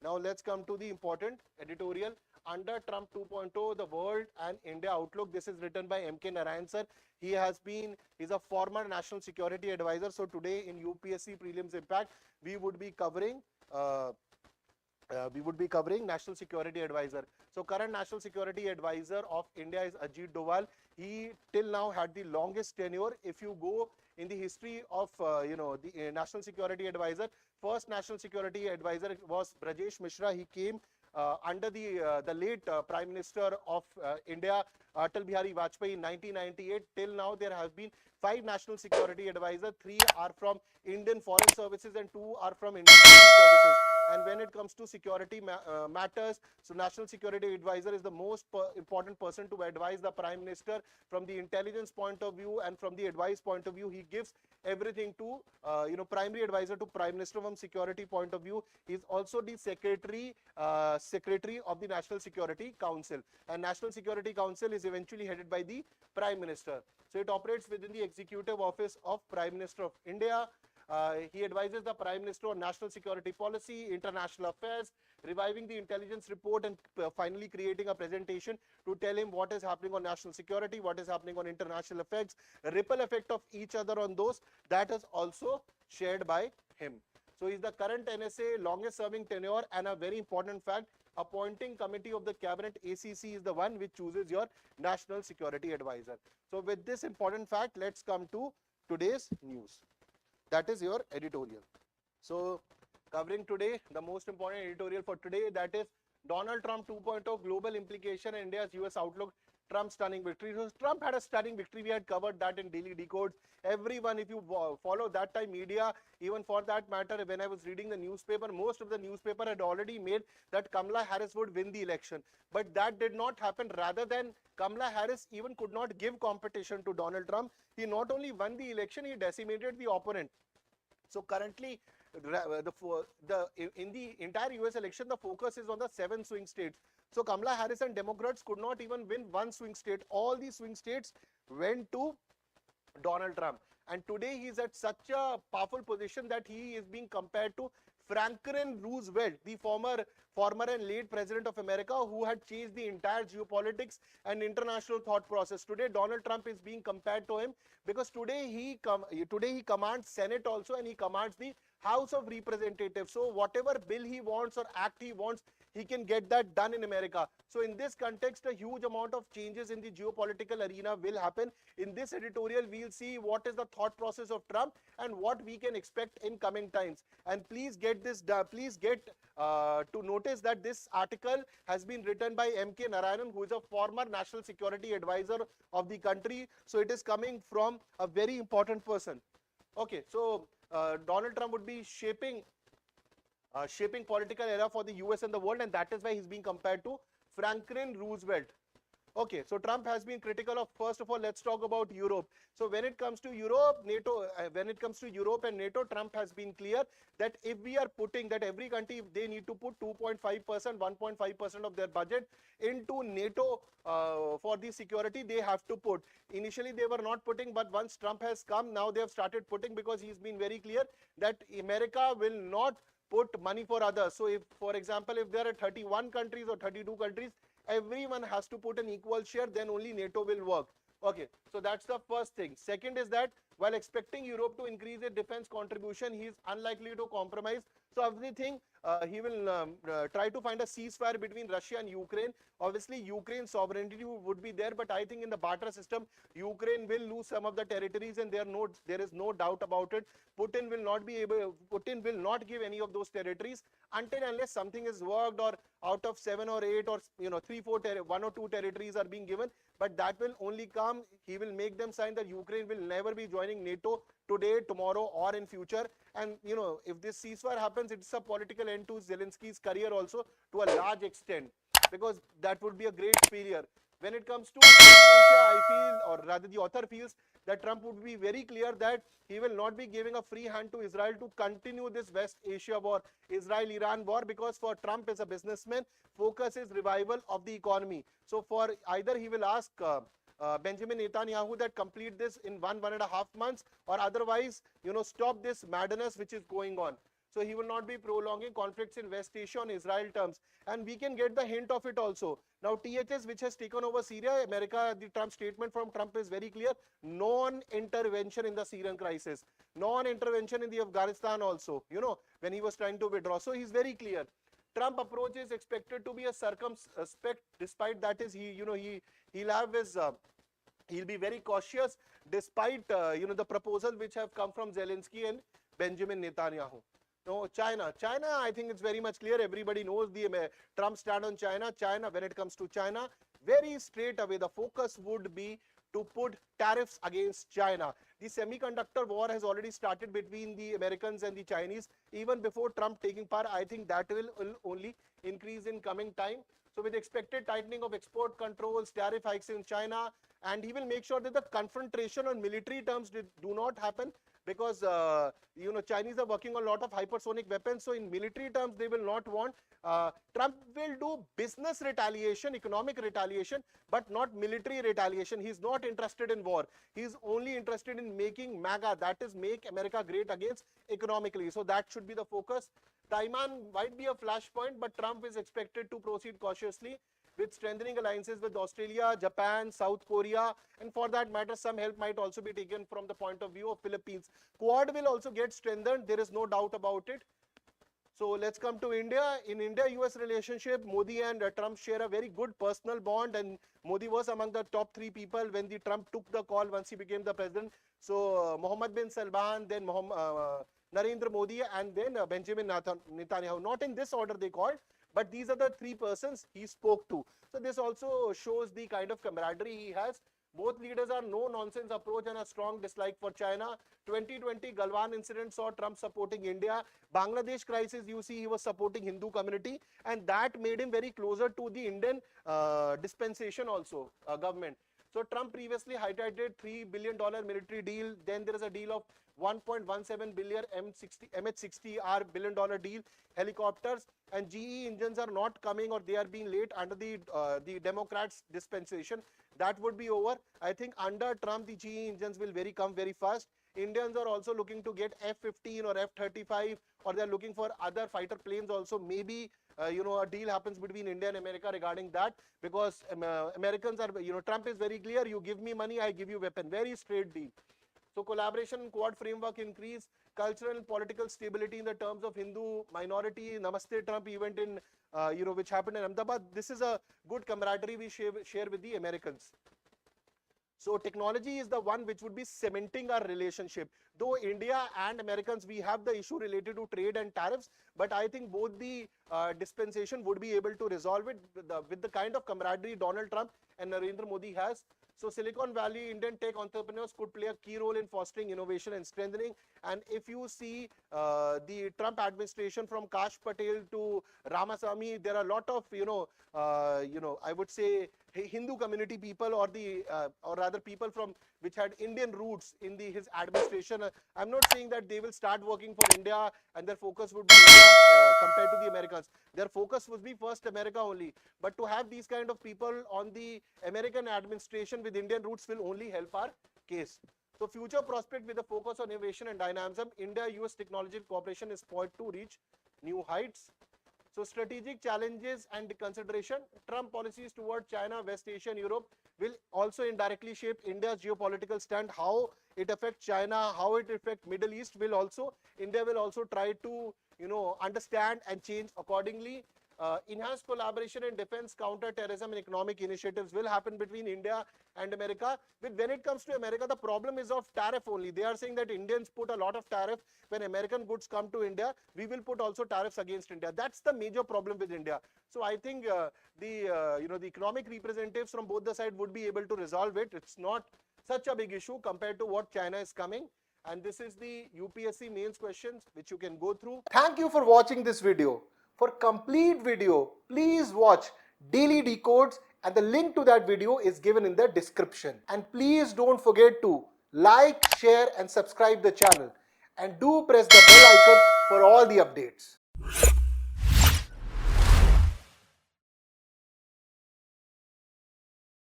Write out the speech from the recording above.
Now let's come to the important editorial. Under Trump 2.0, the world and India outlook. This is written by M.K. Narayan sir. He's a former national security advisor. So today in UPSC prelims impact, we would be covering National Security Advisor. So current National Security Advisor of India is Ajit Doval. He till now had the longest tenure. If you go in the history of the National Security Advisor, first National Security Advisor was Brajesh Mishra. He came under the late Prime Minister of India, Atal Bihari Vajpayee, in 1998. Till now, there have been 5 National Security Advisors. 3 are from Indian Foreign Services and 2 are from Indian Police Services. And when it comes to security matters, so National Security Advisor is the most important person to advise the Prime Minister from the intelligence point of view and from the advice point of view. He gives everything to primary advisor to Prime Minister from security point of view. He is also the secretary of the National Security Council, and National Security Council is eventually headed by the Prime Minister. So it operates within the executive office of Prime Minister of India. He advises the Prime Minister on national security policy, international affairs, reviving the intelligence report, and finally creating a presentation to tell him what is happening on national security, what is happening on international affairs, ripple effect of each other on those. That is also shared by him. So he is the current NSA longest serving tenure, and a very important fact, appointing committee of the cabinet, ACC, is the one which chooses your national security advisor. So with this important fact, let's come to today's news. That is your editorial. So covering today, the most important editorial for today, that is Donald Trump 2.0 global implication and India's US outlook. Trump stunning victory. So Trump had a stunning victory. We had covered that in Daily Decode. Everyone, if you follow that time media, even for that matter, when I was reading the newspaper, most of the newspaper had already made that Kamala Harris would win the election. But that did not happen. Rather than Kamala Harris even could not give competition to Donald Trump. He not only won the election, he decimated the opponent. So currently, in the entire US election, the focus is on the 7 swing states. So Kamala Harris and Democrats could not even win one swing state. All the swing states went to Donald Trump. And today he is at such a powerful position that he is being compared to Franklin Roosevelt, the former and late president of America, who had changed the entire geopolitics and international thought process. Today, Donald Trump is being compared to him because today he commands Senate also, and he commands the House of Representatives. So whatever bill he wants or act he wants, he can get that done in America. So in this context, a huge amount of changes in the geopolitical arena will happen. In this editorial, we'll see what is the thought process of Trump and what we can expect in coming times. And please get this, to notice that this article has been written by M.K. Narayanan, who is a former national security advisor of the country. So it is coming from a very important person. Okay, so Donald Trump would be shaping political era for the US and the world, and that is why he's being compared to Franklin Roosevelt. Okay, so Trump has been critical of, first of all, let's talk about Europe. So when it comes to Europe, Europe and NATO, Trump has been clear that if we are putting that every country, they need to put 2.5%, 1.5% of their budget into NATO for the security, they have to put. Initially, they were not putting, but once Trump has come, now they have started putting, because he's been very clear that America will not put money for others. So if, for example, if there are 31 countries or 32 countries, everyone has to put an equal share, then only NATO will work. Okay, so that's the first thing. Second is that while expecting Europe to increase its defense contribution, he is unlikely to compromise. So everything, he will try to find a ceasefire between Russia and Ukraine. Obviously, Ukraine's sovereignty would be there, but I think in the barter system, Ukraine will lose some of the territories, and there is no doubt about it. Putin will not give any of those territories until unless something is worked, or out of 7 or 8 or 3, 4, 1 or 2 territories are being given. But that will only come, he will make them sign that Ukraine will never be joining NATO today, tomorrow, or in future. And if this ceasefire happens, it's a political end to Zelensky's career also to a large extent, because that would be a great failure. When it comes to West Asia, I feel, or rather the author feels, that Trump would be very clear that he will not be giving a free hand to Israel to continue this West Asia war, Israel-Iran war, because for Trump as a businessman, focus is revival of the economy. So for either he will ask Benjamin Netanyahu that complete this in 1.5 months, or otherwise, stop this madness which is going on. So he will not be prolonging conflicts in West Asia on Israel terms. And we can get the hint of it also. Now THS, which has taken over Syria, America, the Trump statement from Trump is very clear: non-intervention in the Syrian crisis, non-intervention in the Afghanistan also, when he was trying to withdraw. So he's very clear. Trump approach is expected to be a circumspect. Despite that, he'll be very cautious, despite the proposal which have come from Zelensky and Benjamin Netanyahu. No, China, I think it's very much clear. Everybody knows the Trump stand on China. When it comes to China, very straight away the focus would be to put tariffs against China. The semiconductor war has already started between the Americans and the Chinese. Even before Trump taking power, I think that will only increase in coming time. So with expected tightening of export controls, tariff hikes in China, and he will make sure that the confrontation on military terms do not happen, because Chinese are working on a lot of hypersonic weapons. So in military terms, they will not want. Trump will do business retaliation, economic retaliation, but not military retaliation. He's not interested in war. He's only interested in making MAGA, that is, make America great against economically. So that should be the focus. Taiwan might be a flashpoint, but Trump is expected to proceed cautiously with strengthening alliances with Australia, Japan, South Korea, and for that matter, some help might also be taken from the point of view of Philippines. Quad will also get strengthened. There is no doubt about it. So let's come to India. In India-US relationship, Modi and Trump share a very good personal bond, and Modi was among the top 3 people when the Trump took the call once he became the president. So Mohammed bin Salman, then Narendra Modi, and then Benjamin Netanyahu. Not in this order they called, but these are the 3 persons he spoke to. So this also shows the kind of camaraderie he has. Both leaders are no-nonsense approach and a strong dislike for China. 2020 Galwan incident saw Trump supporting India. Bangladesh crisis, you see, he was supporting Hindu community, and that made him very closer to the Indian dispensation also, government. So Trump previously highlighted $3 billion military deal. Then there is a deal of 1.17 billion MH-60R billion deal, helicopters, and GE engines are not coming, or they are being late under the Democrats dispensation. That would be over. I think under Trump, the GE engines will come very fast. Indians are also looking to get F-15 or F-35, or they are looking for other fighter planes also. Maybe a deal happens between India and America regarding that, because Americans are, Trump is very clear: you give me money, I give you weapon. Very straight deal. So collaboration Quad framework increase, cultural and political stability in the terms of Hindu minority. Namaste Trump event in which happened in Ahmedabad. This is a good camaraderie we share with the Americans. So technology is the one which would be cementing our relationship. Though India and Americans, we have the issue related to trade and tariffs, but I think both the dispensation would be able to resolve it with the kind of camaraderie Donald Trump and Narendra Modi has. So Silicon Valley Indian tech entrepreneurs could play a key role in fostering innovation and strengthening. And if you see the Trump administration, from Kash Patel to Ramaswamy, there are a lot of I would say Hindu community people, or rather people from which had Indian roots in his administration. I'm not saying that they will start working for India and their focus would be India compared to the Americans. Their focus would be first America only. But to have these kind of people on the American administration with Indian roots will only help our case. So future prospect with a focus on innovation and dynamism, India-US technology cooperation is poised to reach new heights. So strategic challenges and consideration, Trump policies toward China, West Asia and Europe will also indirectly shape India's geopolitical stand. How it affects China, how it affects Middle East India will also try to understand and change accordingly. Enhanced collaboration in defense, counter-terrorism and economic initiatives will happen between India and America. When it comes to America, the problem is of tariff only. They are saying that Indians put a lot of tariff. When American goods come to India, we will put also tariffs against India. That's the major problem with India. So I think the economic representatives from both the sides would be able to resolve it. It's not such a big issue compared to what China is coming. And this is the UPSC mains questions which you can go through. Thank you for watching this video. For complete video, please watch Daily Decodes, and the link to that video is given in the description. And please don't forget to like, share and subscribe the channel. And do press the bell icon for all the updates.